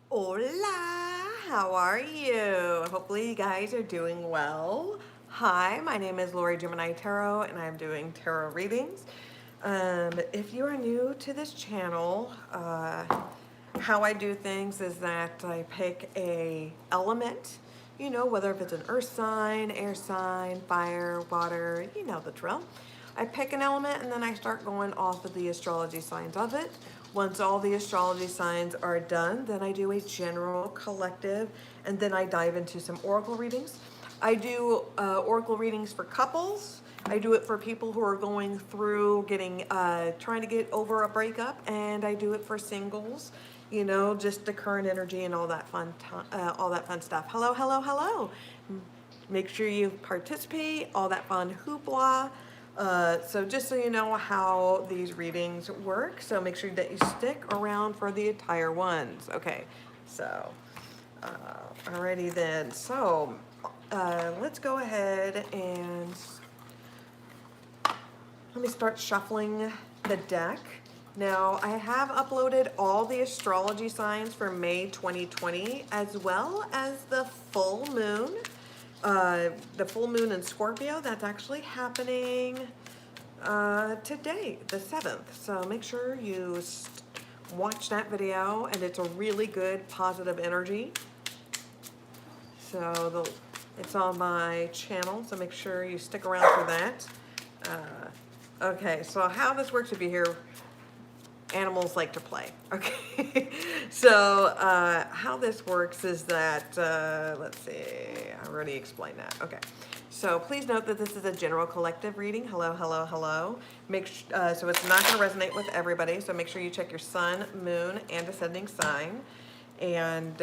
Hola, how are you? Hopefully you guys are doing well. Hi, my name is Lori Gemini Tarot and I'm doing tarot readings. If you are new to this channel, how I do things is that I pick a element, whether if it's an earth sign, air sign, fire, water, you know the drill. I pick an element and then I start going off of the astrology signs of it. Once all the astrology signs are done, then I do a general collective and then I dive into some oracle readings. I do oracle readings for couples. I do it for people who are going through trying to get over a breakup, and I do it for singles. Just the current energy and all that fun stuff. Hello, hello, hello. Make sure you participate. All that fun hoopla. So just so you know how these readings work, so make sure that you stick around for the entire ones. Okay, so alrighty then. So let's go ahead and let me start shuffling the deck. Now, I have uploaded all the astrology signs for May 2020, as well as the full moon. The full moon in Scorpio, that's actually happening today, the 7th. So make sure you watch that video, and it's a really good positive energy. So it's on my channel, so make sure you stick around for that. Okay, so how this works, if you hear animals like to play. Okay, so how this works is that, let's see, I already explained that. Okay, so please note that this is a general collective reading. Hello, hello, hello. So it's not going to resonate with everybody, so make sure you check your sun, moon, and ascending sign. And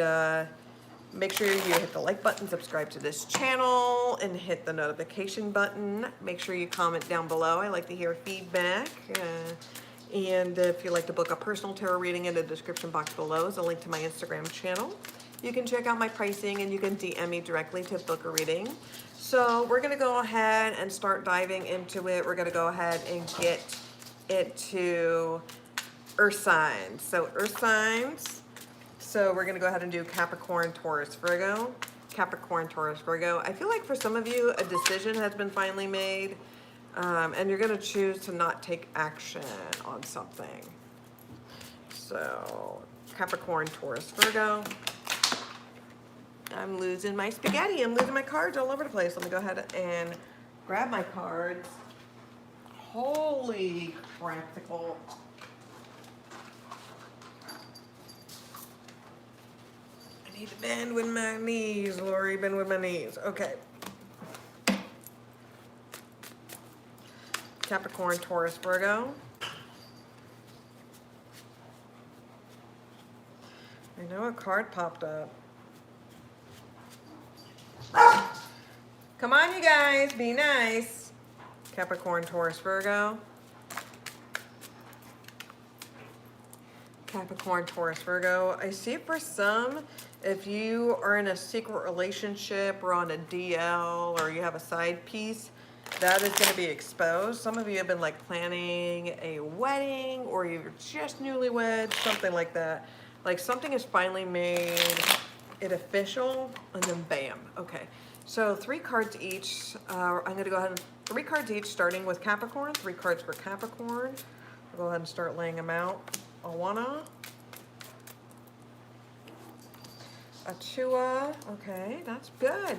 make sure you hit the like button, subscribe to this channel, and hit the notification button. Make sure you comment down below. I like to hear feedback. And if you'd like to book a personal tarot reading, in the description box below is a link to my Instagram channel. You can check out my pricing and you can DM me directly to book a reading. So we're going to go ahead and start diving into it. We're going to go ahead and get into earth signs. So earth signs. So we're going to go ahead and do Capricorn, Taurus, Virgo. Capricorn, Taurus, Virgo. I feel like for some of you, a decision has been finally made. And you're going to choose to not take action on something. So, Capricorn, Taurus, Virgo. I'm losing my spaghetti. I'm losing my cards all over the place. Let me go ahead and grab my cards. Holy practical. I need to bend with my knees, Lori. Bend with my knees. Okay. Capricorn, Taurus, Virgo. I know a card popped up. Come on, you guys, be nice. Capricorn, Taurus, Virgo. Capricorn, Taurus, Virgo. I see for some, if you are in a secret relationship or on a DL or you have a side piece, that is going to be exposed. Some of you have been like planning a wedding, or you're just newlywed, something like that. Like something is finally made it official, and then bam. Okay, so 3 cards each. I'm going to go ahead and 3 cards each, starting with Capricorn. 3 cards for Capricorn. I'll go ahead and start laying them out. Awana. Achua. Okay, that's good.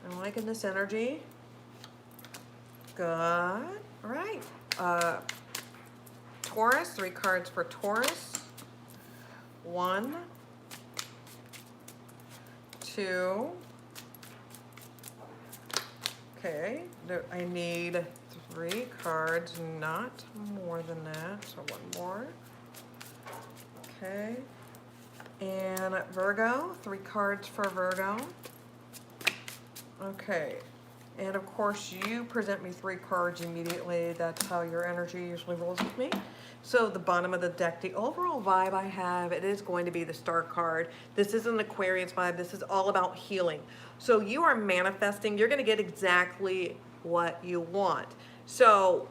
I'm liking this energy. Good. All right. Taurus, 3 cards for Taurus. 1, 2. Okay. I need 3 cards, not more than that. So 1 more. Okay. And Virgo, 3 cards for Virgo. Okay, and of course you present me 3 cards immediately. That's how your energy usually rolls with me. So the bottom of the deck, the overall vibe I have, it is going to be the Star card. This is an Aquarius vibe. This is all about healing. So you are manifesting. You're going to get exactly what you want. So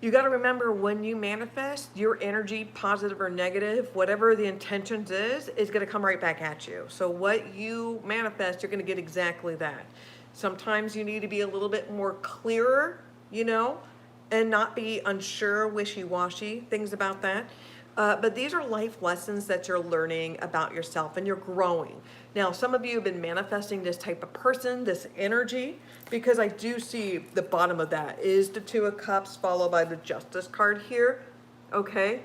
You got to remember, when you manifest, your energy, positive or negative, whatever the intentions is going to come right back at you. So what you manifest, you're going to get exactly that. Sometimes you need to be a little bit more clearer, you know, and not be unsure, wishy-washy, things about that. But these are life lessons that you're learning about yourself, and you're growing. Now, some of you have been manifesting this type of person, this energy, because I do see the bottom of that is the Two of Cups followed by the Justice card here. Okay.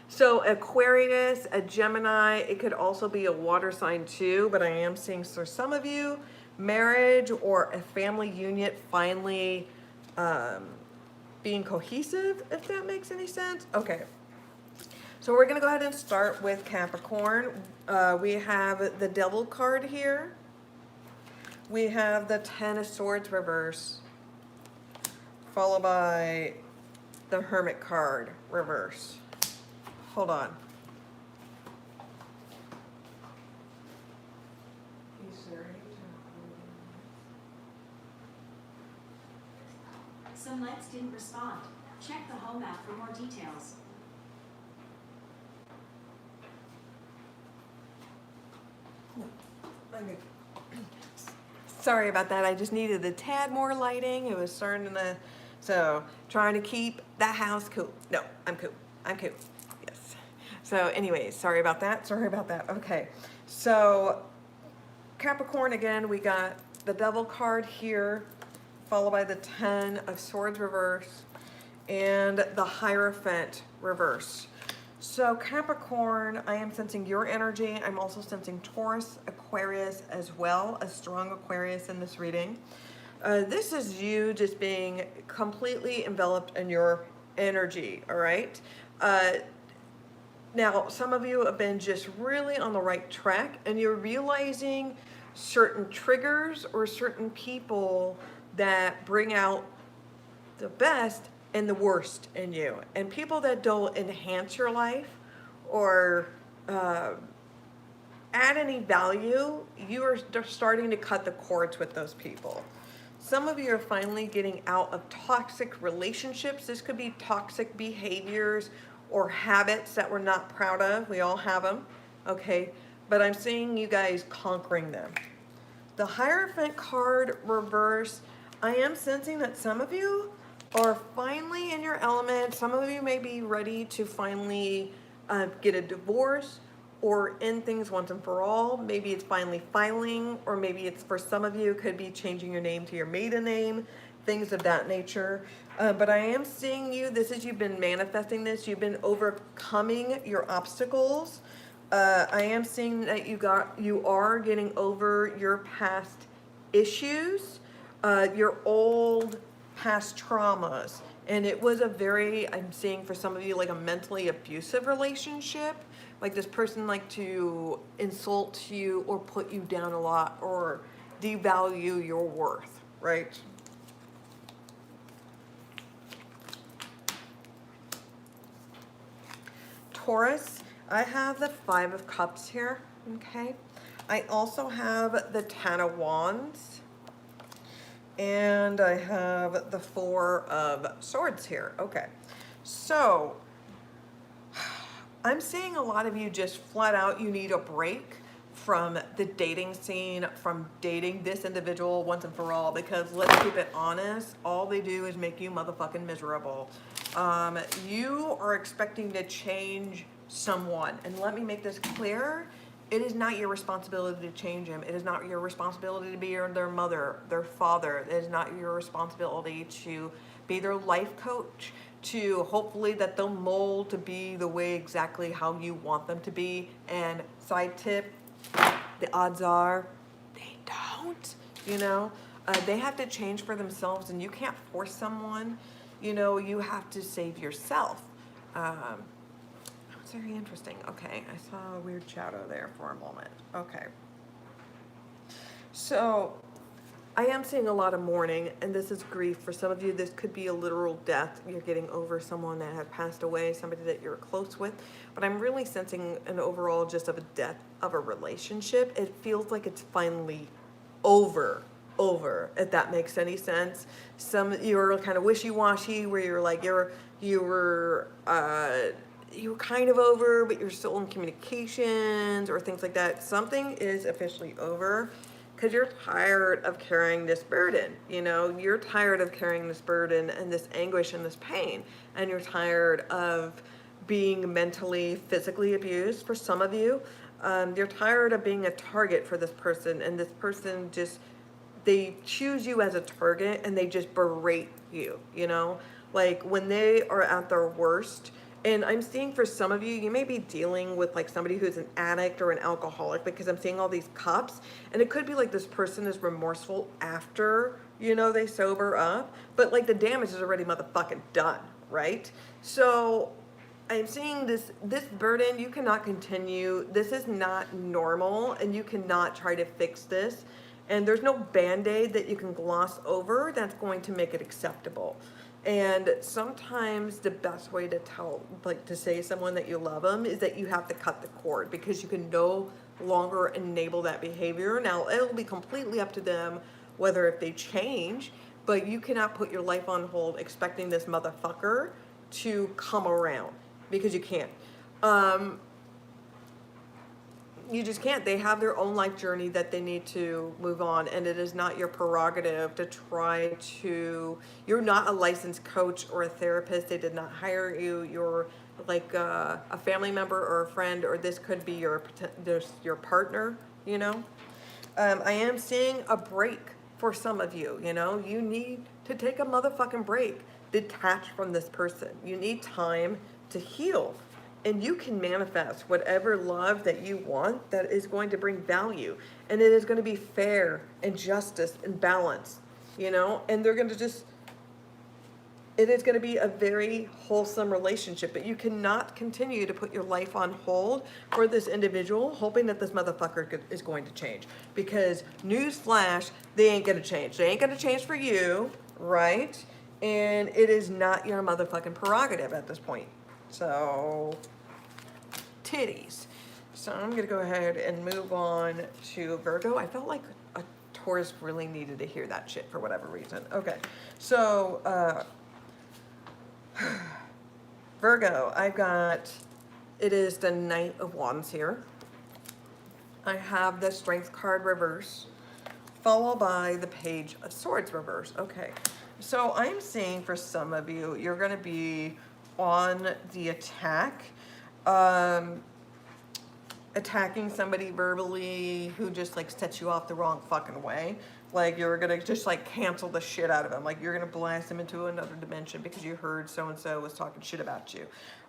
So Aquarius, a Gemini, it could also be a water sign too, but I am seeing for some of you, marriage or a family union finally being cohesive, if that makes any sense. Okay. So we're going to go ahead and start with Capricorn. We have the Devil card here. We have the Ten of Swords reverse, followed by the Hermit card reverse. Hold on. Some lights didn't respond. Check the home app for more details. Sorry about that. I just needed a tad more lighting. It was starting to, so trying to keep the house cool. No, I'm cool. I'm cool. Yes. So anyways, sorry about that. Sorry about that. Okay. So Capricorn, again, we got the Devil card here, followed by the Ten of Swords reverse and the Hierophant reverse. So Capricorn, I am sensing your energy. I'm also sensing Taurus, Aquarius as well, a strong Aquarius in this reading. This is you just being completely enveloped in your energy, all right? Now, some of you have been just really on the right track, and you're realizing certain triggers or certain people that bring out the best and the worst in you, and people that don't enhance your life or add any value, you are starting to cut the cords with those people. Some of you are finally getting out of toxic relationships. This could be toxic behaviors or habits that we're not proud of. We all have them, okay? But I'm seeing you guys conquering them. The Hierophant card reverse, I am sensing that some of you are finally in your element. Some of you may be ready to finally get a divorce or end things once and for all. Maybe it's finally filing, or maybe it's, for some of you, could be changing your name to your maiden name, things of that nature. But I am seeing you, this is, you've been manifesting this, you've been overcoming your obstacles. I am seeing that you are getting over your past issues, your old past traumas. And it was a very, I'm seeing for some of you, like a mentally abusive relationship. Like this person like to insult you or put you down a lot or devalue your worth, right? Taurus, I have the Five of Cups here, okay? I also have the Ten of Wands. And I have the Four of Swords here. Okay. So I'm seeing a lot of you just flat out, you need a break from the dating scene, from dating this individual once and for all, because let's keep it honest, all they do is make you motherfucking miserable. You are expecting to change someone. And let me make this clear. It is not your responsibility to change them. It is not your responsibility to be their mother, their father. It is not your responsibility to be their life coach, to hopefully that they'll mold to be the way exactly how you want them to be. And side tip, the odds are they don't, you know. They have to change for themselves, and you can't force someone. You know, you have to save yourself. Very interesting. Okay, I saw a weird shadow there for a moment. Okay. So I am seeing a lot of mourning, and this is grief. For some of you, this could be a literal death. You're getting over someone that had passed away, somebody that you're close with. But I'm really sensing an overall just of a death of a relationship. It feels like it's finally over, if that makes any sense. Some you're kind of wishy-washy, where you're like, you were kind of over, but you're still in communications or things like that. Something is officially over because you're tired of carrying this burden. You know, you're tired of carrying this burden and this anguish and this pain, and you're tired of being mentally, physically abused for some of you. You're tired of being a target for this person, and this person just, they choose you as a target and they just berate you, you know? Like when they are at their worst. And I'm seeing for some of you, you may be dealing with like somebody who's an addict or an alcoholic, because I'm seeing all these cups, and it could be like this person is remorseful after, you know, they sober up, but like the damage is already motherfucking done, right? So I'm seeing this burden, you cannot continue. This is not normal, and you cannot try to fix this. And there's no band-aid that you can gloss over that's going to make it acceptable. And sometimes the best way to tell, like to say to someone that you love them, is that you have to cut the cord, because you can no longer enable that behavior. Now, it'll be completely up to them whether if they change, but you cannot put your life on hold expecting this motherfucker to come around, because you can't. You just can't. They have their own life journey that they need to move on, and it is not your prerogative to try to, you're not a licensed coach or a therapist. They did not hire you. You're like a family member or a friend, or this could be your partner, you know. I am seeing a break for some of you, you know. You need to take a motherfucking break. Detach from this person. You need time to heal. And you can manifest whatever love that you want that is going to bring value. And it is going to be fair and justice and balance, you know? And they're going to just, it is going to be a very wholesome relationship. But you cannot continue to put your life on hold for this individual, hoping that this motherfucker is going to change. Because newsflash, they ain't going to change. They ain't going to change for you, right? And it is not your motherfucking prerogative at this point. So, titties. So I'm going to go ahead and move on to Virgo. I felt like a Taurus really needed to hear that shit for whatever reason. Okay, so Virgo, I've got, it is the Knight of Wands here. I have the Strength card reverse, followed by the Page of Swords reverse. Okay, so I'm seeing for some of you, you're going to be on the attack, attacking somebody verbally who just like sets you off the wrong fucking way. Like you're gonna just like cancel the shit out of them. Like you're gonna blast them into another dimension because you heard so-and-so was talking shit about you.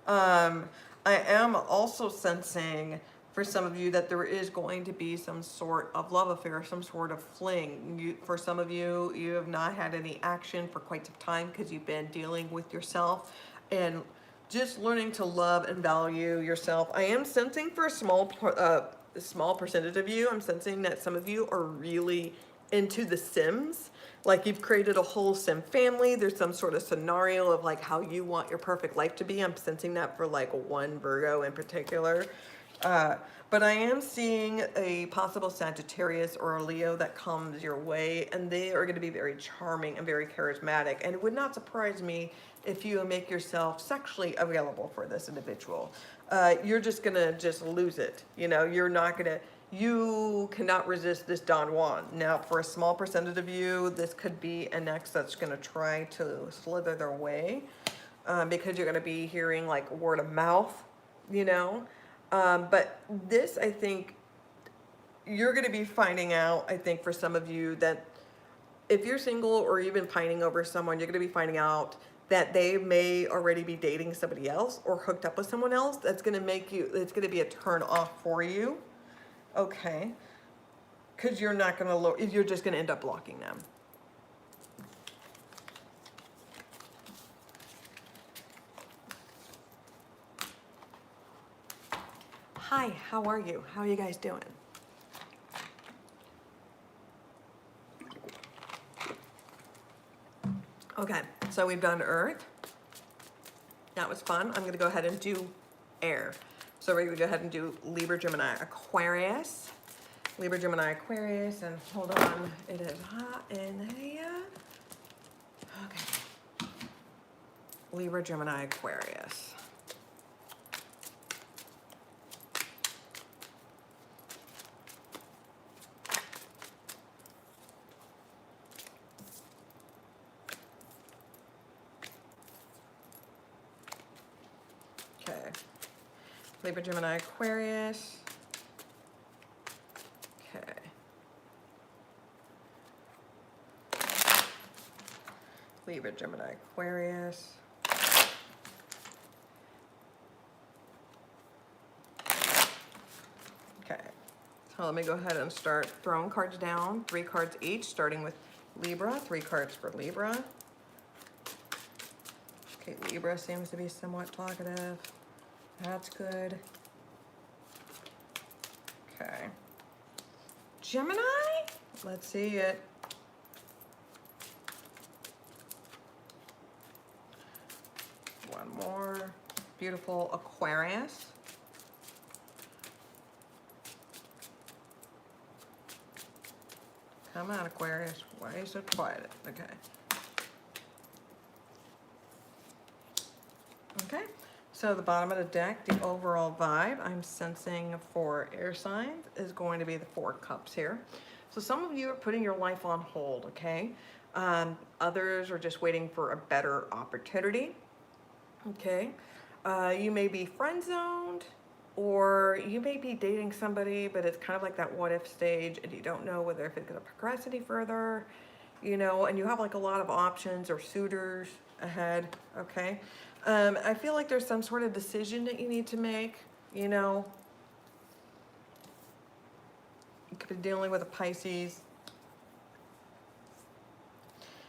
I am also sensing for some of you that there is going to be some sort of love affair, some sort of fling. For some of you, you have not had any action for quite some time because you've been dealing with yourself and just learning to love and value yourself. I am sensing for a small percentage of you, I'm sensing that some of you are really into The Sims. Like you've created a whole Sim family. There's some sort of scenario of like how you want your perfect life to be. I'm sensing that for like one Virgo in particular. But I am seeing a possible Sagittarius or a Leo that comes your way, and they are going to be very charming and very charismatic. And it would not surprise me if you make yourself sexually available for this individual. You're just going to just lose it. You know, you're not going to, you cannot resist this Don Juan. Now, for a small percentage of you, this could be an ex that's going to try to slither their way because you're going to be hearing like word of mouth, you know. But this, I think, you're going to be finding out, I think, for some of you, that if you're single or even pining over someone, you're going to be finding out that they may already be dating somebody else or hooked up with someone else. That's going to make you, it's going to be a turn off for you. Okay. Because you're not going to, you're just going to end up blocking them. Hi, how are you? How are you guys doing? Okay, so we've done Earth. That was fun. I'm going to go ahead and do Air. So we're going to go ahead and do Libra, Gemini, Aquarius. Libra, Gemini, Aquarius, and hold on, it is hot in here. Okay. Libra, Gemini, Aquarius. Okay. Libra, Gemini, Aquarius. Okay. Libra, Gemini, Aquarius. Okay. So let me go ahead and start throwing cards down. 3 cards each, starting with Libra. 3 cards for Libra. Okay, Libra seems to be somewhat talkative. That's good. Okay. Gemini? Let's see it. One more. Beautiful Aquarius. Come on, Aquarius. Why are you so quiet? Okay. Okay. So the bottom of the deck, the overall vibe I'm sensing for air signs is going to be the 4 cups here. So some of you are putting your life on hold, okay? Others are just waiting for a better opportunity, okay? You may be friend zoned, or you may be dating somebody, but it's kind of like that what if stage, and you don't know whether if it's going to progress any further, you know, and you have like a lot of options or suitors ahead, okay? I feel like there's some sort of decision that you need to make, you know. You could be dealing with a Pisces.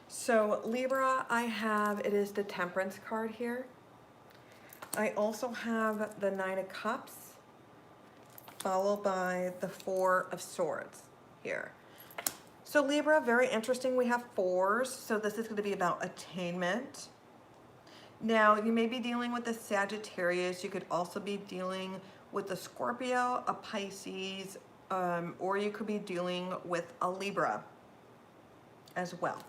So Libra, I have, it is the Temperance card here. I also have the 9 of Cups, followed by the 4 of Swords here. So Libra, very interesting. We have 4s, so this is going to be about attainment. Now, you may be dealing with a Sagittarius. You could also be dealing with a Scorpio, a Pisces, or you could be dealing with a Libra as well.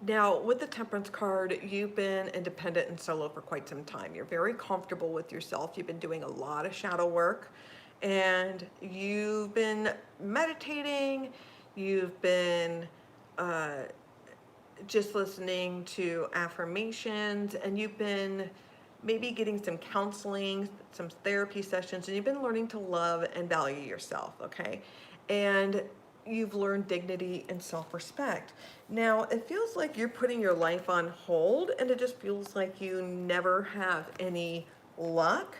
Now, with the Temperance card, you've been independent and solo for quite some time. You're very comfortable with yourself. You've been doing a lot of shadow work, and you've been meditating. You've been just listening to affirmations, and you've been maybe getting some counseling, some therapy sessions, and you've been learning to love and value yourself, okay? And you've learned dignity and self-respect. Now, it feels like you're putting your life on hold, and it just feels like you never have any luck.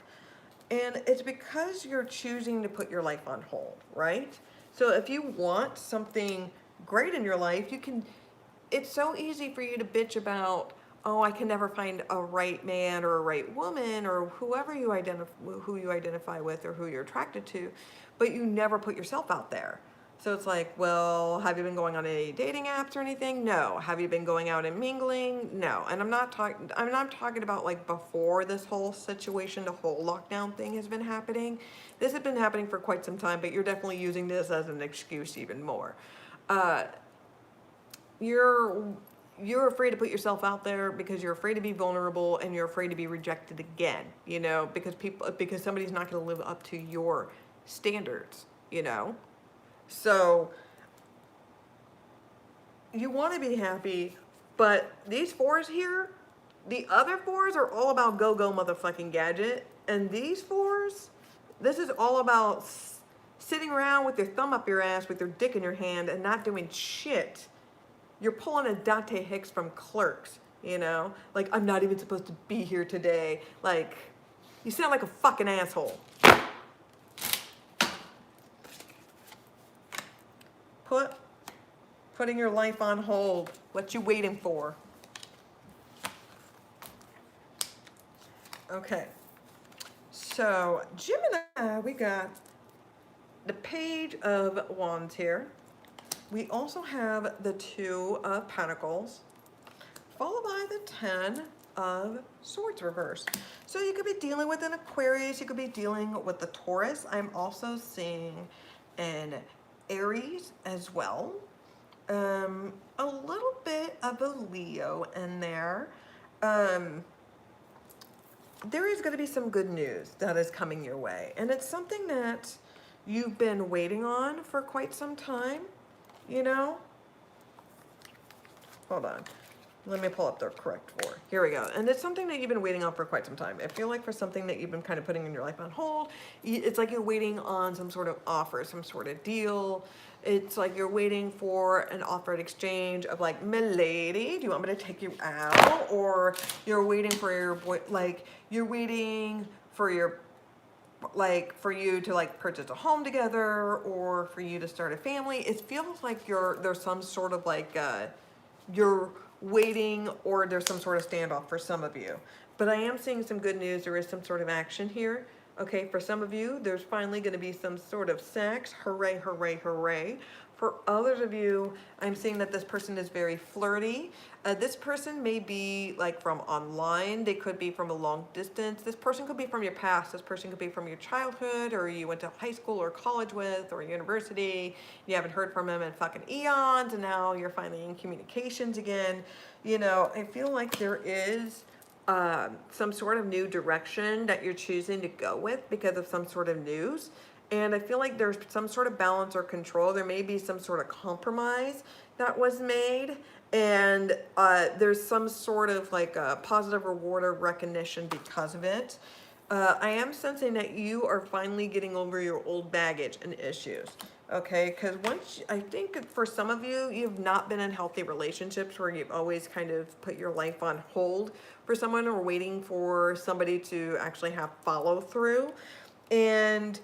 And it's because you're choosing to put your life on hold, right? So if you want something great in your life, you can, it's so easy for you to bitch about, oh, I can never find a right man or a right woman or whoever you identify with or who you're attracted to, but you never put yourself out there. So it's like, well, have you been going on any dating apps or anything? No. Have you been going out and mingling? No. And I'm not talking about like before this whole situation, the whole lockdown thing has been happening. This has been happening for quite some time, but you're definitely using this as an excuse even more. You're afraid to put yourself out there because you're afraid to be vulnerable and you're afraid to be rejected again, you know, because somebody's not going to live up to your standards, you know. So you want to be happy, but these 4s here, the other 4s are all about go motherfucking gadget, and these 4s, this is all about sitting around with your thumb up your ass with your dick in your hand and not doing shit. You're pulling a Dante Hicks from Clerks, you know? Like, I'm not even supposed to be here today. Like, you sound like a fucking asshole. Putting your life on hold. What you waiting for? Okay. So, Gemini, we got the Page of Wands here. We also have the 2 of Pentacles, followed by the 10 of Swords reverse. So you could be dealing with an Aquarius, you could be dealing with the Taurus. I'm also seeing an Aries as well. A little bit of a Leo in there. there is going to be some good news that is coming your way. And it's something that you've been waiting on for quite some time, you know? Hold on. Let me pull up the correct word. Here we go. And it's something that you've been waiting on for quite some time. I feel like for something that you've been kind of putting in your life on hold, it's like you're waiting on some sort of offer, some sort of deal. It's like you're waiting for an offered exchange of like, milady, do you want me to take you out? Or you're waiting for your boy, like you're waiting for your, like for you to like purchase a home together or for you to start a family. It feels like there's some sort of like, you're waiting or there's some sort of standoff for some of you. But I am seeing some good news. There is some sort of action here. Okay, for some of you, there's finally going to be some sort of sex. Hooray, hooray, hooray. For others of you, I'm seeing that this person is very flirty. This person may be like from online. They could be from a long distance. This person could be from your past. This person could be from your childhood, or you went to high school or college with, or university. You haven't heard from them in fucking eons, and now you're finally in communications again. You know, I feel like there is some sort of new direction that you're choosing to go with because of some sort of news. And I feel like there's some sort of balance or control. There may be some sort of compromise that was made. And there's some sort of like a positive reward or recognition because of it. I am sensing that you are finally getting over your old baggage and issues. Okay, because I think for some of you, you've not been in healthy relationships where you've always kind of put your life on hold for someone or waiting for somebody to actually have follow through. And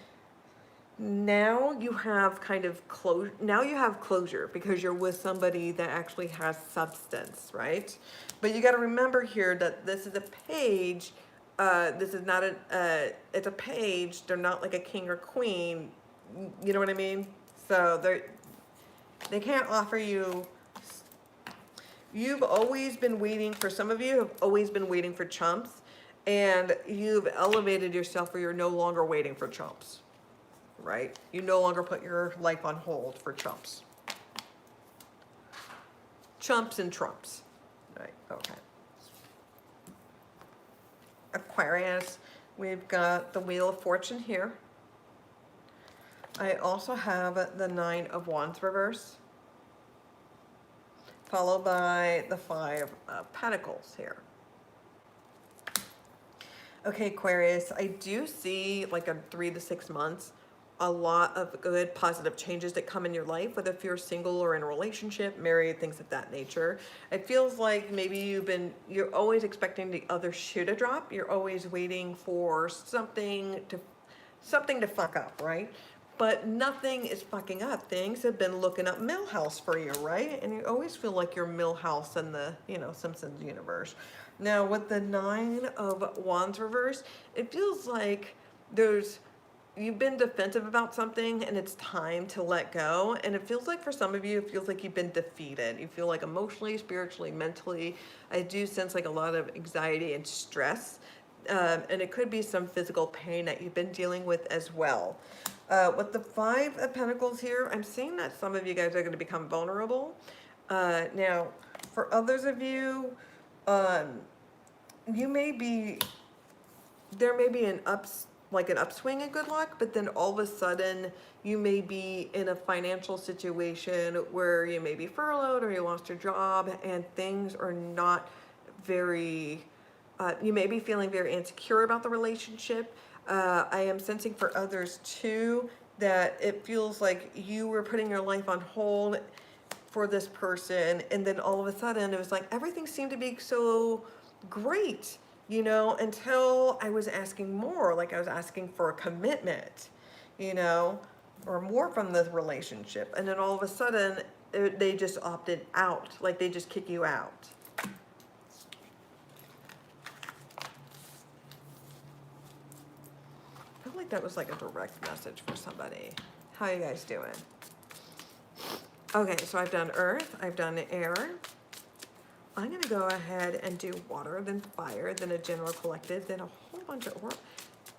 now you have kind of closure because you're with somebody that actually has substance, right? But you got to remember here that this is a page. This is not it's a page. They're not like a king or queen. You know what I mean? So they can't offer you. You've always been waiting for, some of you have always been waiting for chumps, and you've elevated yourself where you're no longer waiting for chumps, right? You no longer put your life on hold for chumps. Chumps and trumps, right? Okay. Aquarius, we've got the Wheel of Fortune here. I also have the Nine of Wands reverse, followed by the Five of Pentacles here. Okay, Aquarius, I do see like a 3 to 6 months, a lot of good positive changes that come in your life, whether if you're single or in a relationship, married, things of that nature. It feels like maybe you're always expecting the other shoe to drop. You're always waiting for something to fuck up, right? But nothing is fucking up. Things have been looking up Millhouse for you, right? And you always feel like you're Millhouse in the, Simpsons universe. Now, with the Nine of Wands reverse, it feels like you've been defensive about something and it's time to let go. And it feels like for some of you, it feels like you've been defeated. You feel like emotionally, spiritually, mentally. I do sense like a lot of anxiety and stress. And it could be some physical pain that you've been dealing with as well. With the Five of Pentacles here, I'm seeing that some of you guys are going to become vulnerable. Now, for others of you, there may be an upswing in good luck, but then all of a sudden you may be in a financial situation where you may be furloughed or you lost your job and things are not very, you may be feeling very insecure about the relationship. I am sensing for others too that it feels like you were putting your life on hold for this person, and then all of a sudden it was like everything seemed to be so great, until I was asking more, like I was asking for a commitment, or more from the relationship, and then all of a sudden they just opted out, like they just kick you out. I feel like that was like a direct message for somebody. How are you guys doing? Okay, so I've done Earth, I've done Air. I'm going to go ahead and do Water, then Fire, then a General Collective, then a whole bunch of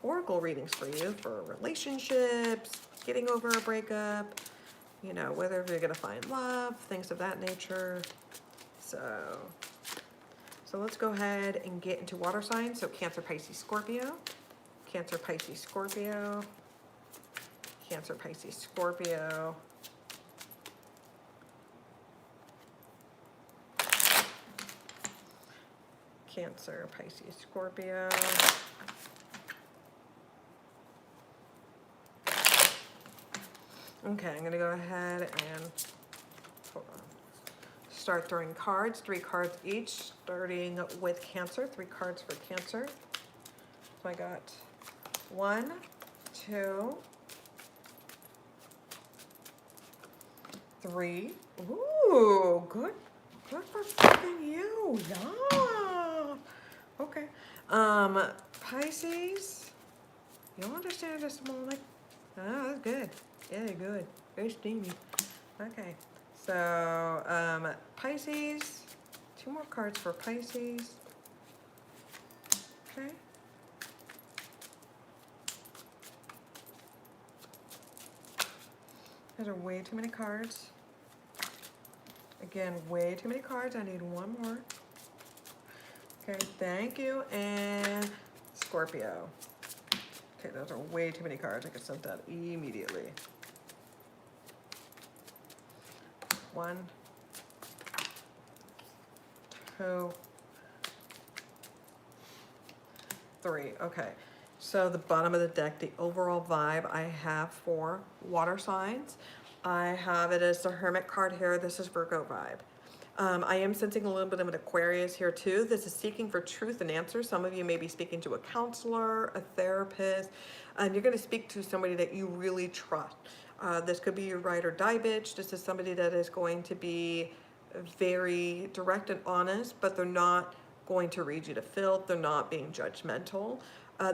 oracle readings for you for relationships, getting over a breakup, whether you're going to find love, things of that nature. So So let's go ahead and get into water signs. So Cancer, Pisces, Scorpio. Cancer, Pisces, Scorpio. Cancer, Pisces, Scorpio. Cancer, Pisces, Scorpio. Okay, I'm gonna go ahead and hold on. Start throwing cards, 3 cards each, starting with Cancer, 3 cards for Cancer. So I got 1, 2, 3. Ooh, good for fucking you. Yeah. Okay. Pisces. You'll understand just a moment. Oh, that's good. Yeah, good. Very steamy. Okay. So, Pisces. 2 more cards for Pisces. Okay. Those are way too many cards. Again, way too many cards. I need 1 more. Okay, thank you. And Scorpio. Okay, those are way too many cards. I could send that immediately. 1, 2, 3. Okay. So the bottom of the deck, the overall vibe I have for water signs, I have it as the Hermit card here. This is Virgo vibe. I am sensing a little bit of an Aquarius here too. This is seeking for truth and answers. Some of you may be speaking to a counselor, a therapist, and you're going to speak to somebody that you really trust. This could be your ride or die bitch. This is somebody that is going to be very direct and honest, but they're not going to read you to filth. They're not being judgmental.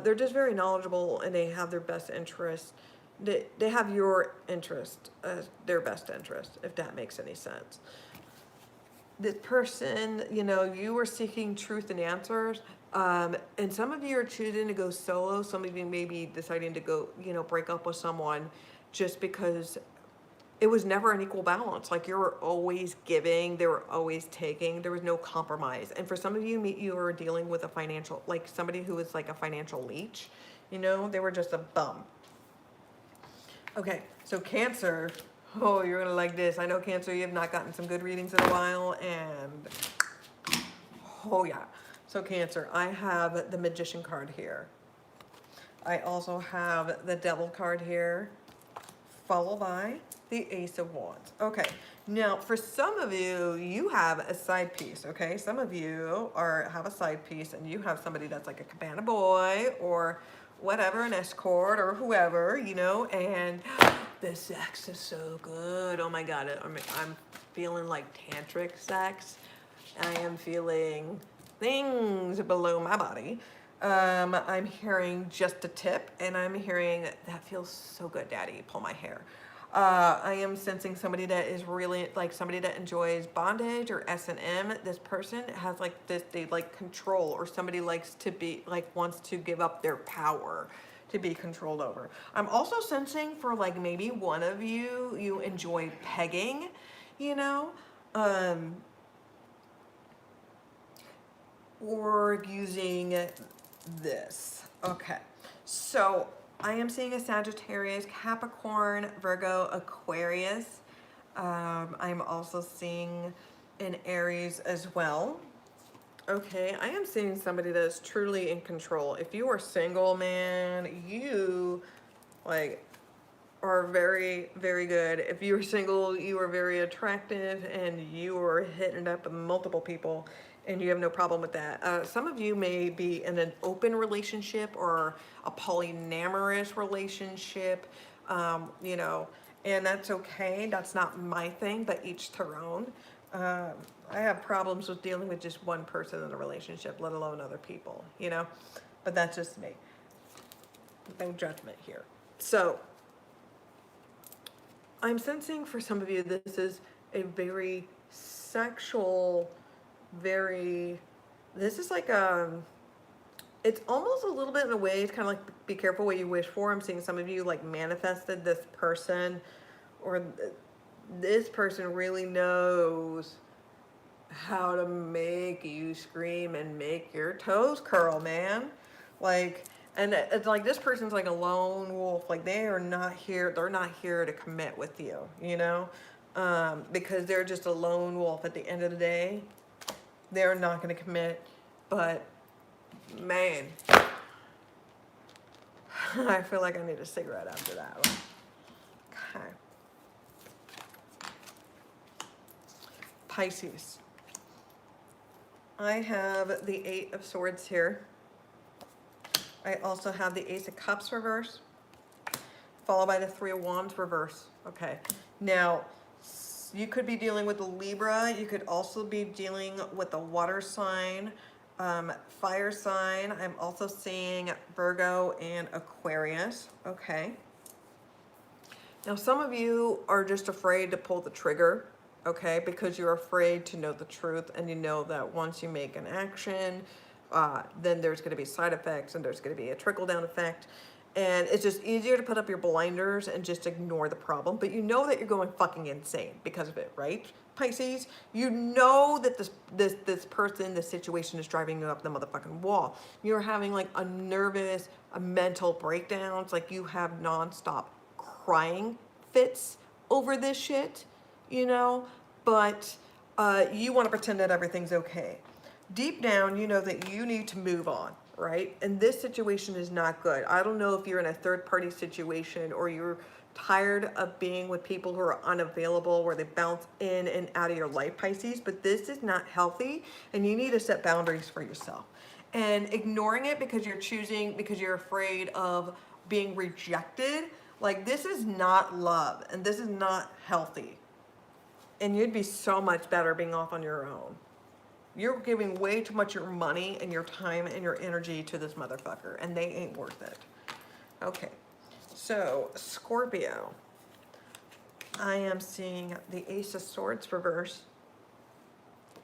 They're just very knowledgeable, and they have their best interest. They have your interest as their best interest, if that makes any sense. This person, you know, you are seeking truth and answers, and some of you are choosing to go solo. Some of you may be deciding to go, you know, break up with someone just because it was never an equal balance. Like, you were always giving, they were always taking, there was no compromise. And for some of you, you were dealing with a financial, like somebody who was like a financial leech, you know, they were just a bum. Okay, so Cancer, oh, you're gonna like this. I know Cancer, you have not gotten some good readings in a while, and oh yeah. So Cancer, I have the Magician card here. I also have the Devil card here, followed by the Ace of Wands. Okay, now for some of you, you have a side piece, okay? Some of you have a side piece, and you have somebody that's like a cabana boy or whatever, an escort or whoever, you know, and the sex is so good. Oh my God, I'm feeling like tantric sex. I am feeling things below my body. I'm hearing just a tip, and I'm hearing that feels so good, daddy, pull my hair. I am sensing somebody that is really like somebody that enjoys bondage or S&M. This person has like this, they like control, or somebody likes to be like, wants to give up their power to be controlled over. I'm also sensing for like maybe one of you, you enjoy pegging, you know, or using this. Okay, so I am seeing a Sagittarius, Capricorn, Virgo, Aquarius. I'm also seeing an Aries as well. Okay, I am seeing somebody that is truly in control. If you are single, man, you like are very, very good. If you are single, you are very attractive, and you are hitting it up with multiple people, and you have no problem with that. Some of you may be in an open relationship or a polyamorous relationship, you know, and that's okay. That's not my thing, but each their own. I have problems with dealing with just one person in a relationship, let alone other people, you know, but that's just me. No judgment here. So I'm sensing for some of you, this is a very sexual, this is like it's almost a little bit in a way, it's kind of like, be careful what you wish for. I'm seeing some of you like manifested this person, or this person really knows how to make you scream and make your toes curl, man. Like, and it's like this person's like a lone wolf. Like they are not here. They're not here to commit with you, you know, because they're just a lone wolf. At the end of the day, they're not going to commit. But man, I feel like I need a cigarette after that one. Okay. Pisces. I have the Eight of Swords here. I also have the Ace of Cups reverse, followed by the Three of Wands reverse. Okay. Now, you could be dealing with the Libra. You could also be dealing with the water sign, fire sign. I'm also seeing Virgo and Aquarius. Okay. Now, some of you are just afraid to pull the trigger, okay, because you're afraid to know the truth, and you know that once you make an action, then there's going to be side effects and there's going to be a trickle-down effect. And it's just easier to put up your blinders and just ignore the problem. But you know that you're going fucking insane because of it, right? Pisces, you know that this person, this situation is driving you up the motherfucking wall. You're having like a mental breakdown. It's like you have nonstop crying fits over this shit, you know, but you want to pretend that everything's okay. Deep down, you know that you need to move on, right? And this situation is not good. I don't know if you're in a third party situation or you're tired of being with people who are unavailable, where they bounce in and out of your life, Pisces, but this is not healthy, and you need to set boundaries for yourself. And ignoring it because you're afraid of being rejected, like this is not love and this is not healthy. And you'd be so much better being off on your own. You're giving way too much of your money and your time and your energy to this motherfucker, and they ain't worth it. Okay, so Scorpio. I am seeing the Ace of Swords reverse.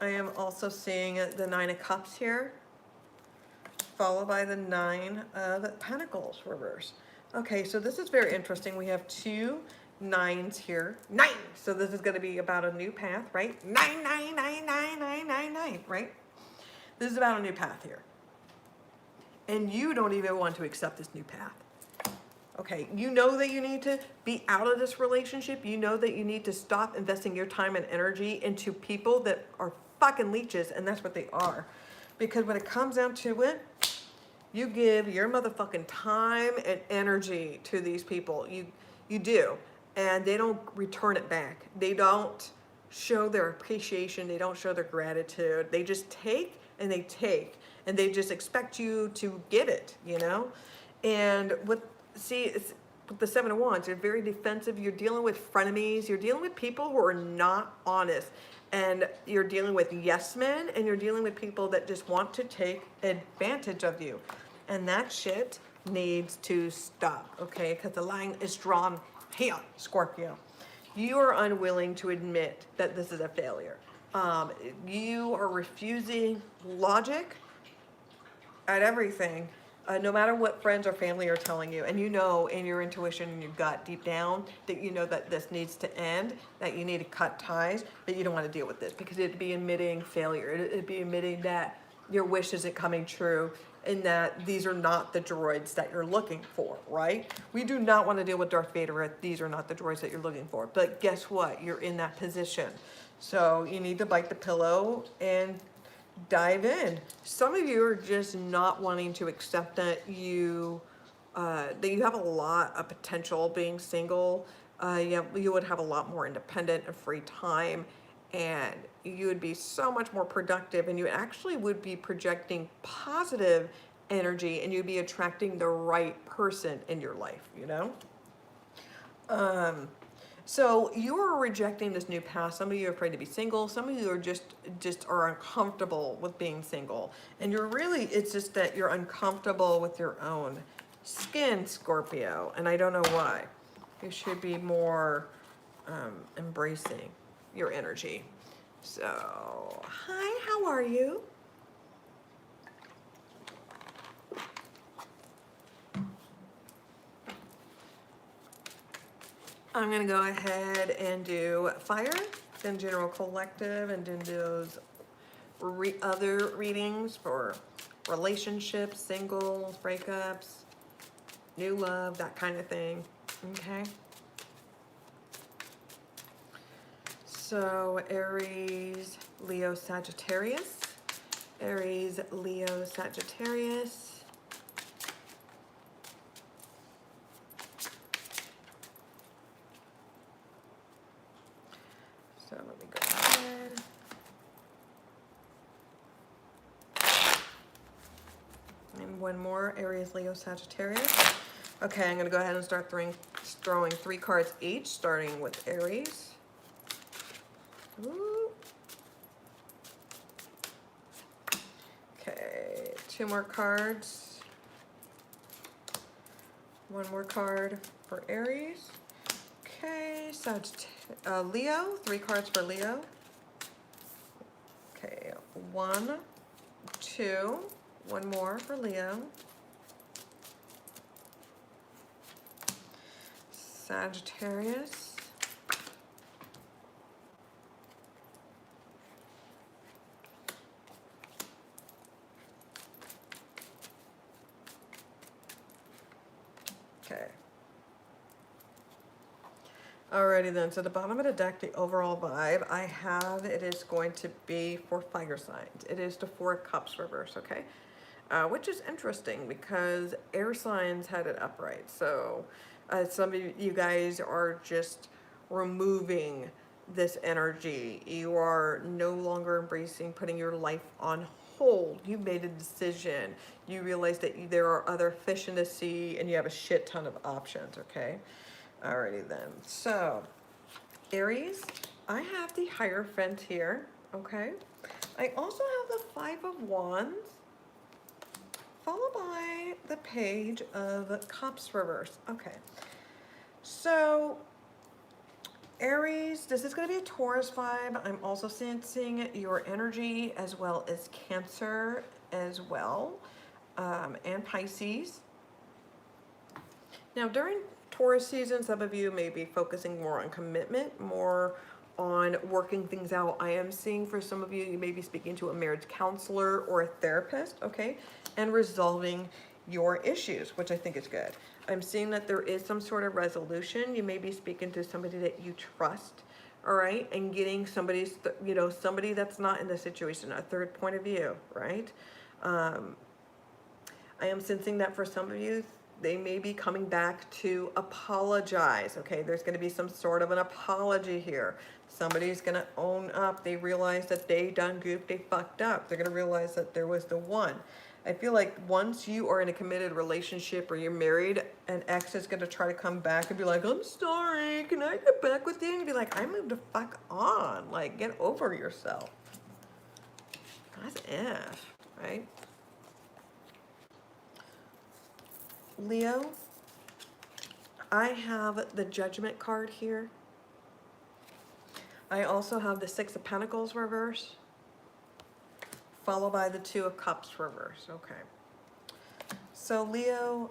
I am also seeing the Nine of Cups here, followed by the Nine of Pentacles reverse. Okay, so this is very interesting. We have two nines here. Nine! So this is going to be about a new path, right? Nine, nine, nine, nine, nine, nine, nine, right? This is about a new path here. And you don't even want to accept this new path. Okay, you know that you need to be out of this relationship. You know that you need to stop investing your time and energy into people that are fucking leeches, and that's what they are. Because when it comes down to it, you give your motherfucking time and energy to these people. You do. And they don't return it back. They don't show their appreciation. They don't show their gratitude. They just take and they take. And they just expect you to give it, you know? And it's with the Seven of Wands, you're very defensive. You're dealing with frenemies. You're dealing with people who are not honest. And you're dealing with yes men, and you're dealing with people that just want to take advantage of you. And that shit needs to stop, okay? Because the line is drawn here, Scorpio. You are unwilling to admit that this is a failure. You are refusing logic at everything, no matter what friends or family are telling you. And you know in your intuition and your gut deep down that you know that this needs to end, that you need to cut ties, but you don't want to deal with this because it'd be admitting failure. It'd be admitting that your wish isn't coming true and that these are not the droids that you're looking for, right? We do not want to deal with Darth Vader if these are not the droids that you're looking for. But guess what? You're in that position. So you need to bite the pillow and dive in. Some of you are just not wanting to accept that you have a lot of potential being single. You would have a lot more independent and free time, and you would be so much more productive, and you actually would be projecting positive energy, and you'd be attracting the right person in your life, you know? So you are rejecting this new path. Some of you are afraid to be single. Some of you are just are uncomfortable with being single. And it's just that you're uncomfortable with your own skin, Scorpio. And I don't know why. You should be more embracing your energy. So, hi, how are you? I'm going to go ahead and do fire, then general collective, and then those other readings for relationships, singles, breakups, new love, that kind of thing. Okay. So Aries, Leo, Sagittarius. Aries, Leo, Sagittarius. So let me go ahead. And one more, Aries, Leo, Sagittarius. Okay, I'm gonna go ahead and start throwing 3 cards each, starting with Aries. Ooh. Okay, 2 more cards. 1 more card for Aries. Okay, Leo, 3 cards for Leo. Okay, 1, 2, 1 more for Leo. Sagittarius. Okay. Alrighty then, so the bottom of the deck, the overall vibe I have, it is going to be for fire signs. It is the 4 of Cups reverse, okay? Which is interesting because air signs had it upright. So some of you guys are just removing this energy. You are no longer embracing putting your life on hold. You made a decision. You realize that there are other fish in the sea and you have a shit ton of options, okay? Alrighty then. So, Aries, I have the Hierophant here, okay? I also have the 5 of Wands, followed by the Page of Cups reverse. Okay. So, Aries, this is going to be a Taurus vibe. I'm also sensing your energy as well as Cancer as well, and Pisces. Now, during Taurus season, some of you may be focusing more on commitment, more on working things out. I am seeing for some of you, you may be speaking to a marriage counselor or a therapist, okay, and resolving your issues, which I think is good. I'm seeing that there is some sort of resolution. You may be speaking to somebody that you trust, all right, and getting somebody's, somebody that's not in the situation, a third point of view, right? I am sensing that for some of you, they may be coming back to apologize, okay? There's going to be some sort of an apology here. Somebody's going to own up. They realize that they done goofed, they fucked up. They're going to realize that there was the one. I feel like once you are in a committed relationship or you're married, an ex is going to try to come back and be like, I'm sorry, can I get back with you? And be like, I moved the fuck on. Like, get over yourself. That's F, right? Leo, I have the Judgment card here. I also have the 6 of Pentacles reverse, followed by the 2 of Cups reverse. Okay. So Leo,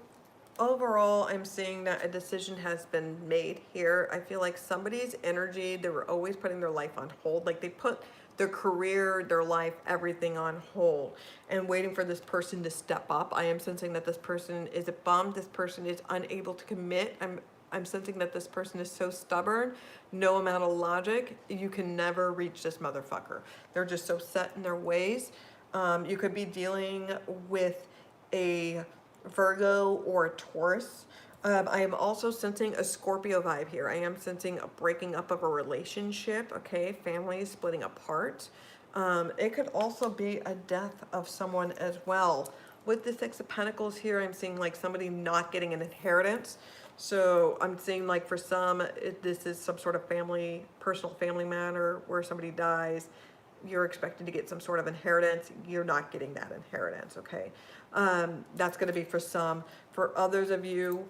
overall, I'm seeing that a decision has been made here. I feel like somebody's energy, they were always putting their life on hold. Like they put their career, their life, everything on hold and waiting for this person to step up. I am sensing that this person is a bum. This person is unable to commit. I'm sensing that this person is so stubborn, no amount of logic. You can never reach this motherfucker. They're just so set in their ways. You could be dealing with a Virgo or a Taurus. I am also sensing a Scorpio vibe here. I am sensing a breaking up of a relationship, okay? Families splitting apart. It could also be a death of someone as well. With the 6 of Pentacles here, I'm seeing like somebody not getting an inheritance. So I'm seeing like for some, this is some sort of personal family matter where somebody dies. You're expected to get some sort of inheritance. You're not getting that inheritance, okay? That's going to be for some. For others of you,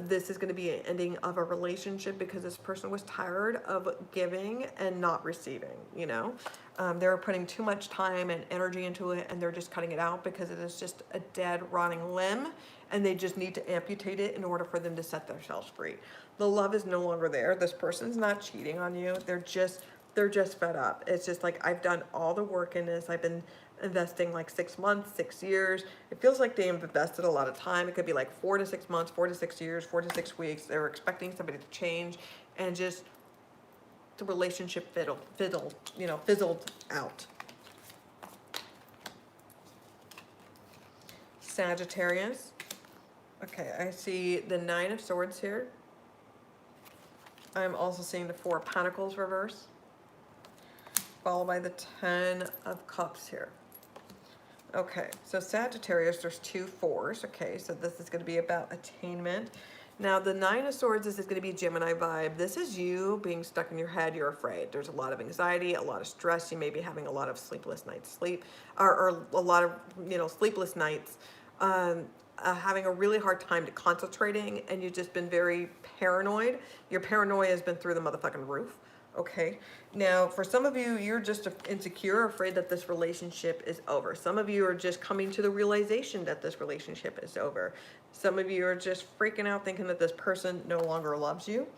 this is going to be an ending of a relationship because this person was tired of giving and not receiving, they were putting too much time and energy into it and they're just cutting it out because it is just a dead, rotting limb and they just need to amputate it in order for them to set themselves free. The love is no longer there. This person's not cheating on you. They're just They're just fed up. It's just like, I've done all the work in this. I've been investing like 6 months, 6 years. It feels like they've invested a lot of time. It could be like 4 to 6 months, 4 to 6 years, 4 to 6 weeks. They're expecting somebody to change, and just the relationship fizzled out. Sagittarius. Okay, I see the 9 of Swords here. I'm also seeing the 4 of Pentacles reverse, followed by the 10 of Cups here. Okay, so Sagittarius, there's 2 4s. Okay, so this is going to be about attainment. Now, the 9 of Swords, this is going to be Gemini vibe. This is you being stuck in your head. You're afraid. There's a lot of anxiety, a lot of stress. You may be having a lot of sleepless nights sleep, or a lot of, sleepless nights. Having a really hard time concentrating, and you've just been very paranoid. Your paranoia has been through the motherfucking roof. Okay. Now, for some of you, you're just insecure, afraid that this relationship is over. Some of you are just coming to the realization that this relationship is over. Some of you are just freaking out thinking that this person no longer loves you.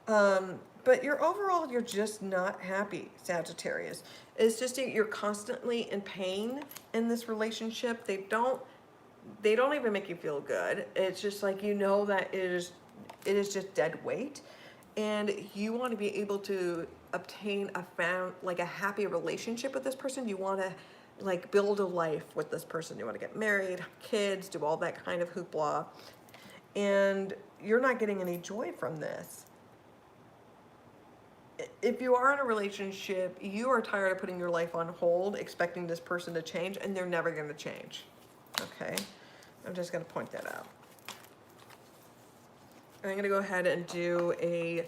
But you're just not happy, Sagittarius. It's just that you're constantly in pain in this relationship. They don't even make you feel good. It's just like, that it is just dead weight. And you want to be able to obtain a happy relationship with this person. You want to build a life with this person. You want to get married, have kids, do all that kind of hoopla. And you're not getting any joy from this. If you are in a relationship, you are tired of putting your life on hold, expecting this person to change, and they're never going to change. Okay? I'm just going to point that out. I'm going to go ahead and do a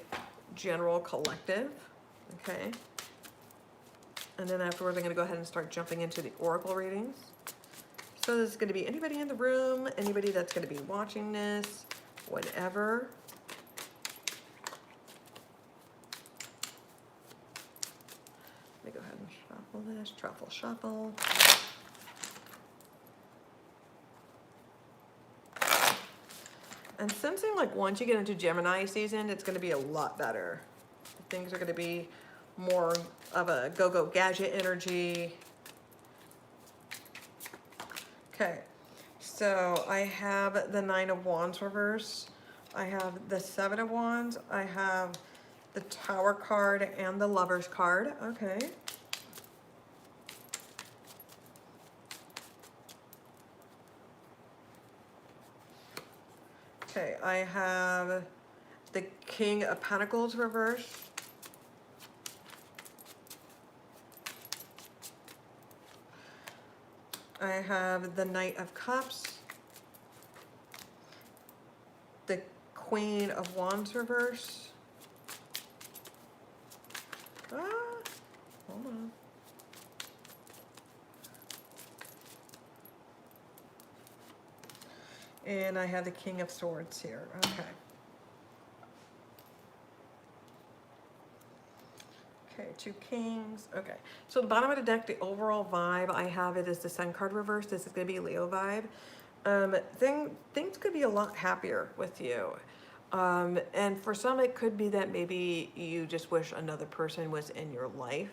general collective, okay? And then afterwards, I'm going to go ahead and start jumping into the oracle readings. So this is going to be anybody in the room, anybody that's going to be watching this, whatever. Let me go ahead and shuffle this, shuffle. I'm sensing once you get into Gemini season, it's going to be a lot better. Things are going to be more of a go-go gadget energy. Okay, so I have the 9 of Wands reverse. I have the 7 of Wands. I have the Tower card and the Lovers card. Okay. Okay, I have the King of Pentacles reverse. I have the Knight of Cups. The Queen of Wands reverse. Hold on. And I have the King of Swords here. Okay. Okay, 2 kings. Okay. So the bottom of the deck, the overall vibe I have it is the Sun card reverse. This is going to be Leo vibe. Things could be a lot happier with you. And for some, it could be that maybe you just wish another person was in your life.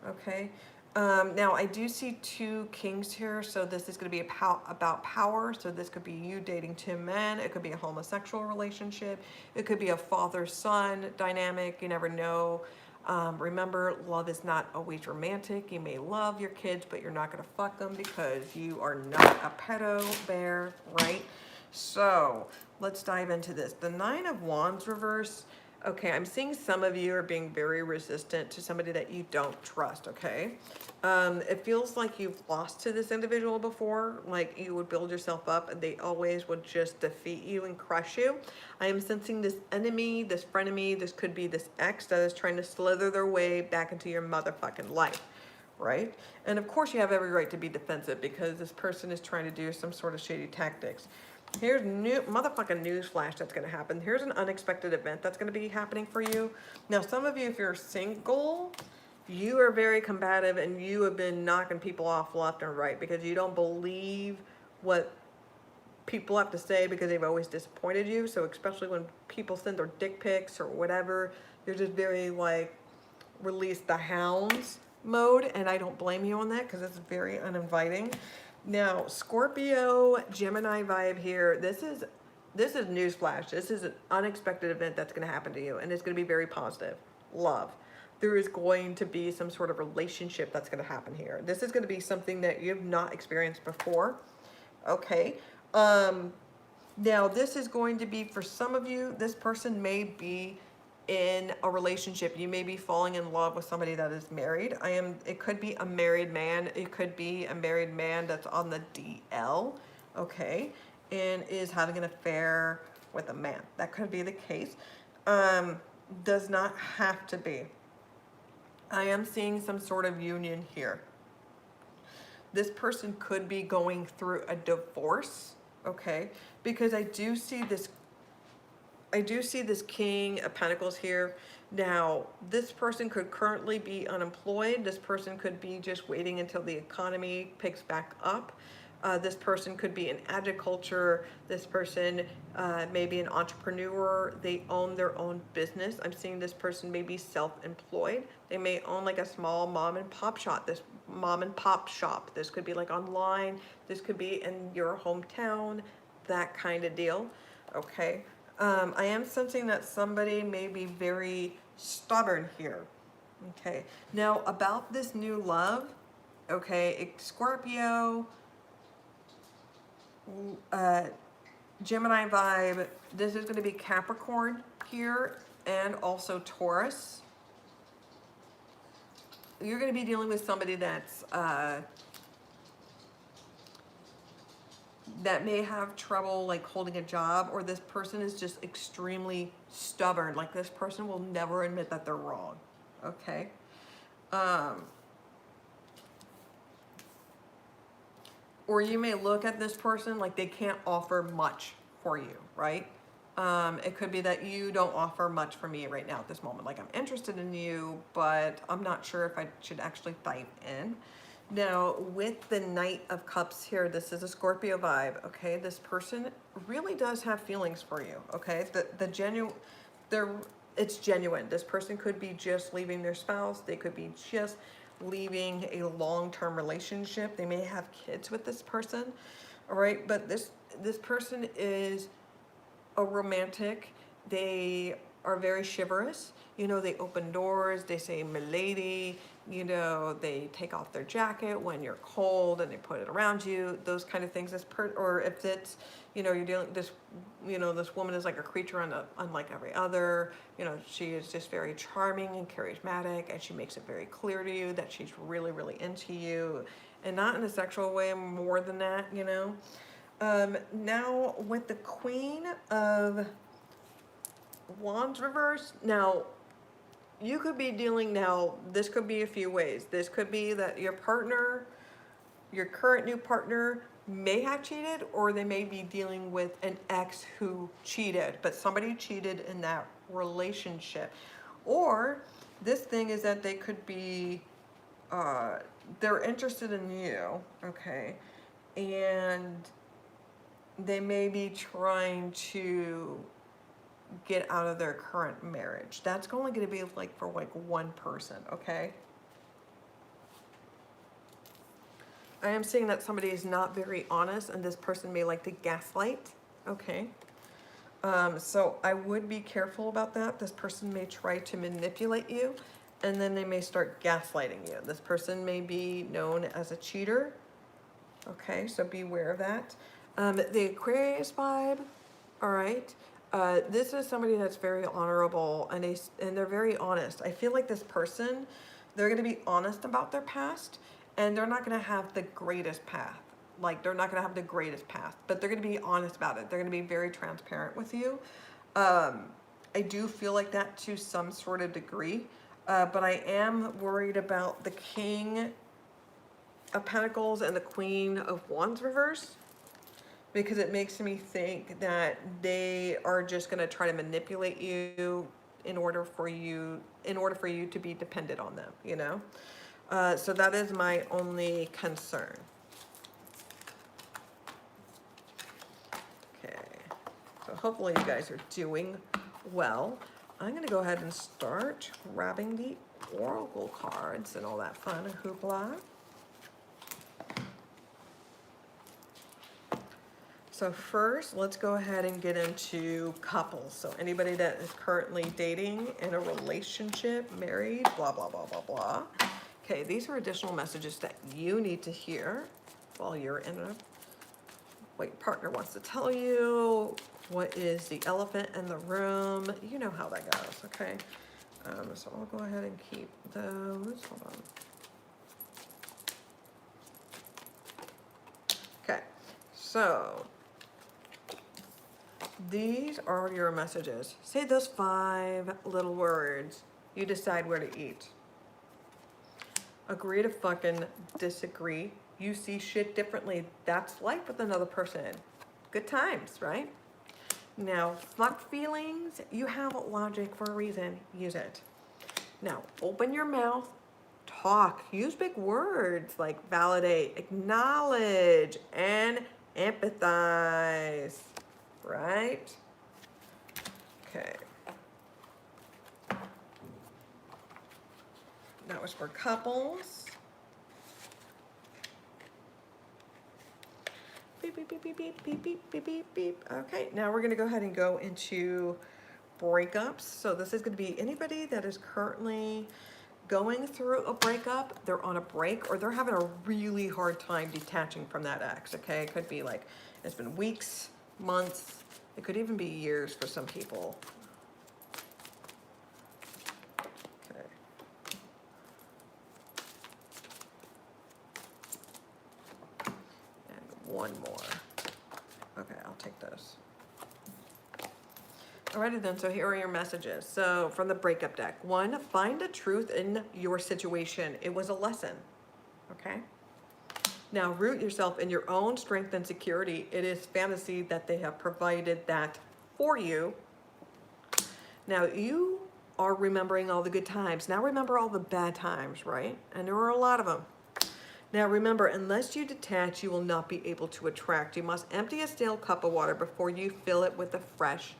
Okay. Now I do see 2 kings here, so this is going to be about power. So this could be you dating 2 men. It could be a homosexual relationship. It could be a father-son dynamic. You never know. Remember, love is not always romantic. You may love your kids, but you're not going to fuck them because you are not a pedo bear, right? So let's dive into this. The 9 of Wands reverse. Okay, I'm seeing some of you are being very resistant to somebody that you don't trust, okay? It feels like you've lost to this individual before, like you would build yourself up and they always would just defeat you and crush you. I am sensing this enemy, this frenemy, this could be this ex that is trying to slither their way back into your motherfucking life, right? And of course you have every right to be defensive because this person is trying to do some sort of shady tactics. Here's motherfucking newsflash that's going to happen. Here's an unexpected event that's going to be happening for you. Now, some of you, if you're single, you are very combative and you have been knocking people off left and right because you don't believe what people have to say because they've always disappointed you. So especially when people send their dick pics or whatever, you're just very release the hounds mode, and I don't blame you on that because it's very uninviting. Now, Scorpio, Gemini vibe here. This is newsflash. This is an unexpected event that's going to happen to you, and it's going to be very positive. Love. There is going to be some sort of relationship that's going to happen here. This is going to be something that you have not experienced before. Okay. Now, this is going to be, for some of you, this person may be in a relationship. You may be falling in love with somebody that is married. It could be a married man. It could be a married man that's on the DL, okay, and is having an affair with a man. That could be the case. Does not have to be. I am seeing some sort of union here. This person could be going through a divorce, okay? Because I do see this King of Pentacles here. Now, this person could currently be unemployed. This person could be just waiting until the economy picks back up. This person could be in agriculture. This person may be an entrepreneur. They own their own business. I'm seeing this person may be self-employed. They may own like a small mom and pop shop. This could be like online. This could be in your hometown, that kind of deal. Okay. I am sensing that somebody may be very stubborn here. Okay. Now, about this new love, okay, Scorpio, Gemini vibe, this is going to be Capricorn here, and also Taurus. You're going to be dealing with somebody that's that may have trouble like holding a job, or this person is just extremely stubborn. Like, this person will never admit that they're wrong. Okay. Or you may look at this person like they can't offer much for you, right? It could be that you don't offer much for me right now at this moment. Like, I'm interested in you, but I'm not sure if I should actually dive in. Now, with the Knight of Cups here, this is a Scorpio vibe, okay? This person really does have feelings for you, okay? It's genuine. This person could be just leaving their spouse. They could be just leaving a long-term relationship. They may have kids with this person, all right? But this person is a romantic. They are very chivalrous. You know, they open doors. They say, "Milady." You know, they take off their jacket when you're cold and they put it around you. Those kind of things. Or if it's, you know, you're dealing this, you know, this woman is like a creature unlike every other. You know, she is just very charming and charismatic, and she makes it very clear to you that she's really, really into you, and not in a sexual way, more than that, you know. Now, with the Queen of Wands reverse, now, you could be dealing now, this could be a few ways. This could be that your partner, your current new partner, may have cheated, or they may be dealing with an ex who cheated, but somebody cheated in that relationship. Or this thing is that they could be, they're interested in you, okay, and they may be trying to get out of their current marriage. That's only going to be like for like one person, okay? I am seeing that somebody is not very honest, and this person may like to gaslight, okay? So I would be careful about that. This person may try to manipulate you, and then they may start gaslighting you. This person may be known as a cheater, okay? So beware of that. The Aquarius vibe, all right? This is somebody that's very honorable, and they're very honest. I feel like this person, they're going to be honest about their past, and they're not going to have the greatest path. Like, they're not going to have the greatest path, but they're going to be honest about it. They're going to be very transparent with you. I do feel like that to some sort of degree, but I am worried about the King of Pentacles and the Queen of Wands reverse, because it makes me think that they are just going to try to manipulate you in order for you to be dependent on them, you know? So that is my only concern. Okay. So hopefully you guys are doing well. I'm going to go ahead and start grabbing the oracle cards and all that fun and hoopla. So first, let's go ahead and get into couples. So anybody that is currently dating, in a relationship, married, blah, blah, blah, blah, blah. Okay, these are additional messages that you need to hear while you're in what your partner wants to tell you. What is the elephant in the room? You know how that goes, okay? So I'll go ahead and keep those. Hold on. Okay, so these are your messages. Say those 5 little words. You decide where to eat. Agree to fucking disagree. You see shit differently. That's life with another person. Good times, right? Now, fuck feelings. You have logic for a reason. Use it. Now, open your mouth. Talk. Use big words like validate, acknowledge, and empathize. Right? Okay. That was for couples. Beep, beep, beep, beep, beep, beep, beep, beep, beep, beep. Okay, now we're going to go ahead and go into breakups. So this is going to be anybody that is currently going through a breakup, they're on a break, or they're having a really hard time detaching from that ex, okay? It could be like, it's been weeks, months, it could even be years for some people. Okay. And one more. Okay, I'll take those. Alrighty then, so here are your messages. So from the breakup deck, 1, find the truth in your situation. It was a lesson, okay? Now root yourself in your own strength and security. It is fantasy that they have provided that for you. Now you are remembering all the good times. Now remember all the bad times, right? And there were a lot of them. Now remember, unless you detach, you will not be able to attract. You must empty a stale cup of water before you fill it with a fresh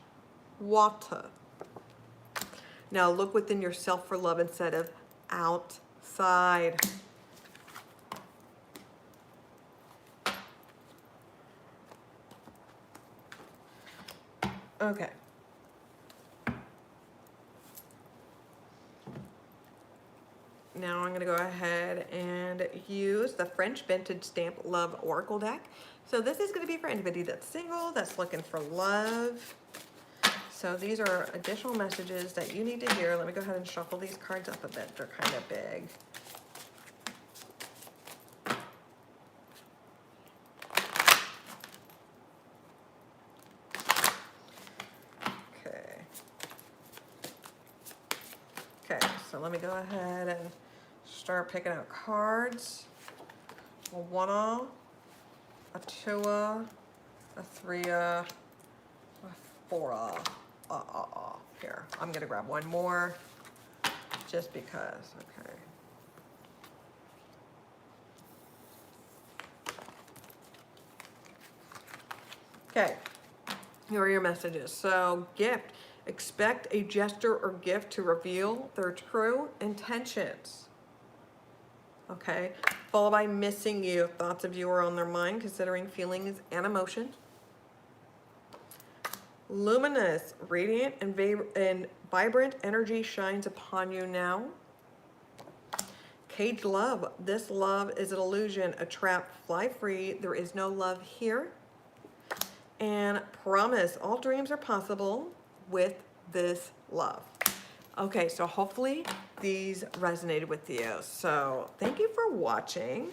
water. Now look within yourself for love instead of outside. Okay. Now I'm going to go ahead and use the French Vintage Stamp Love Oracle deck. So this is going to be for anybody that's single, that's looking for love. So these are additional messages that you need to hear. Let me go ahead and shuffle these cards up a bit. They're kind of big. Okay. Okay, so let me go ahead and start picking out cards. A 1, a 2, a 3, a 4. Here, I'm gonna grab one more just because, okay. Okay, here are your messages. So, gift. Expect a gesture or gift to reveal their true intentions. Okay, followed by missing you. Thoughts of you are on their mind, considering feelings and emotions. Luminous, radiant, and vibrant energy shines upon you now. Caged love. This love is an illusion, a trap. Fly free. There is no love here. And promise, all dreams are possible with this love. Okay, so hopefully these resonated with you. So thank you for watching.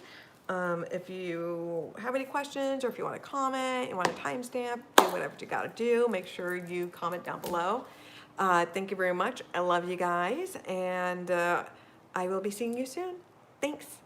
If you have any questions or if you want to comment, you want a timestamp, do whatever you got to do. Make sure you comment down below. Thank you very much. I love you guys, and I will be seeing you soon. Thanks.